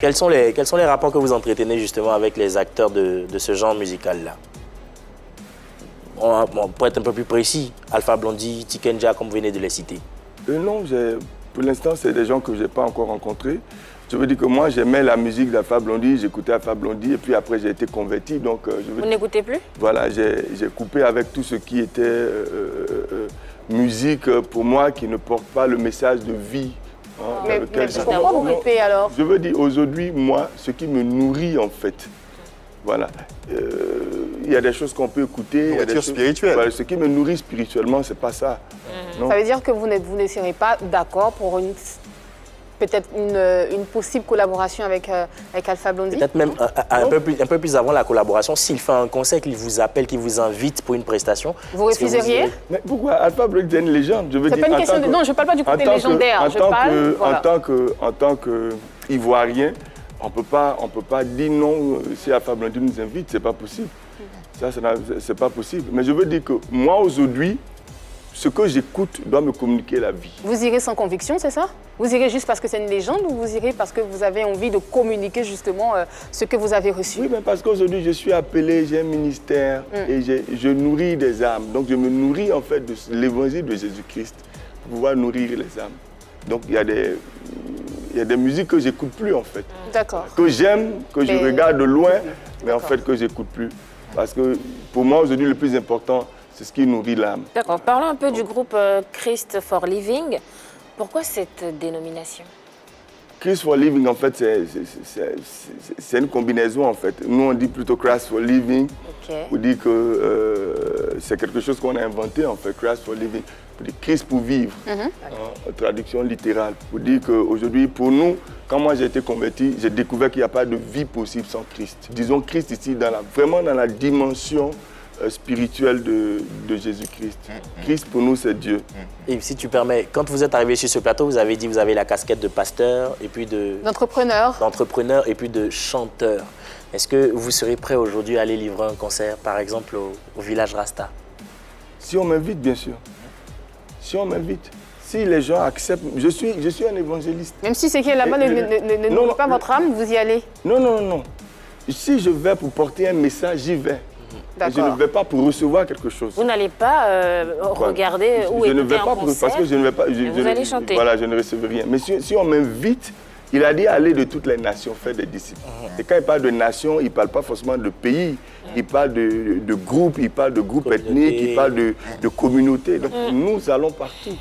Quels sont les rapports que vous entretenez justement avec les acteurs de ce genre musical-là? Pour être un peu plus précis, Alpha Blondy, Tikenja, comme vous venez de les citer. Non, pour l'instant, c'est des gens que je n'ai pas encore rencontrés. Je veux dire que moi, j'aimais la musique d'Alpha Blondy, j'écoutais Alpha Blondy, et puis après, j'ai été converti. Donc, vous n'écoutez plus? Voilà, j'ai coupé avec tout ce qui était musique, pour moi, qui ne porte pas le message de vie. Mais pourquoi vous coupez alors? Je veux dire, aujourd'hui, moi, ce qui me nourrit, en fait, voilà. Il y a des choses qu'on peut écouter. Il y a des choses spirituelles. Voilà, ce qui me nourrit spirituellement, c'est pas ça. Ça veut dire que vous ne serez pas d'accord pour peut-être une possible collaboration avec Alpha Blondy? Peut-être même un peu plus avant la collaboration, s'il fait un concert, qu'il vous appelle, qu'il vous invite pour une prestation. Vous refuseriez? Mais pourquoi? Alpha Blondy est une légende. Je veux dire, pas une question de... Non, je ne parle pas du côté légendaire. En tant qu'Ivoirien, on peut pas dire non si Alpha Blondy nous invite, c'est pas possible. Ça, c'est pas possible. Mais je veux dire que moi, aujourd'hui, ce que j'écoute doit me communiquer la vie. Vous irez sans conviction, c'est ça? Vous irez juste parce que c'est une légende ou vous irez parce que vous avez envie de communiquer justement ce que vous avez reçu? Oui, mais parce qu'aujourd'hui, je suis appelé, j'ai un ministère et je nourris des âmes. Donc, je me nourris en fait de l'évangile de Jésus-Christ pour pouvoir nourrir les âmes. Donc, il y a des musiques que j'écoute plus en fait. D'accord. Que j'aime, que je regarde de loin, mais en fait que j'écoute plus. Parce que pour moi, aujourd'hui, le plus important, c'est ce qui nourrit l'âme. D'accord. Parlons un peu du groupe Christ for Living. Pourquoi cette dénomination? Christ for Living, en fait, c'est une combinaison, en fait. Nous, on dit plutôt Christ for Living. Okay. On dit que c'est quelque chose qu'on a inventé, en fait, Christ for Living. Pour dire Christ pour vivre, en traduction littérale. Pour dire qu'aujourd'hui, pour nous, quand moi j'ai été converti, j'ai découvert qu'il n'y a pas de vie possible sans Christ. Disons Christ ici, vraiment dans la dimension spirituelle de Jésus-Christ. Christ pour nous, c'est Dieu. Et si tu permets, quand vous êtes arrivé sur ce plateau, vous avez dit que vous avez la casquette de pasteur et puis d'entrepreneur et puis de chanteur. Est-ce que vous serez prêt aujourd'hui à aller livrer un concert, par exemple, au village Rasta? Si on m'invite, bien sûr. Si on m'invite. Si les gens acceptent, je suis un évangéliste. Même si ce qui est là-bas ne nourrit pas votre âme, vous y allez? Non, non, non. Si je vais pour porter un message, j'y vais. Je ne vais pas pour recevoir quelque chose. Vous n'allez pas regarder ou écouter un concert, parce que je ne vais pas. Vous allez chanter. Voilà, je ne recevrai rien. Mais si on m'invite, il a dit aller de toutes les nations, faire des disciples. Et quand il parle de nation, il ne parle pas forcément de pays. Il parle de groupes, il parle de groupes ethniques, il parle de communautés. Donc nous allons partout.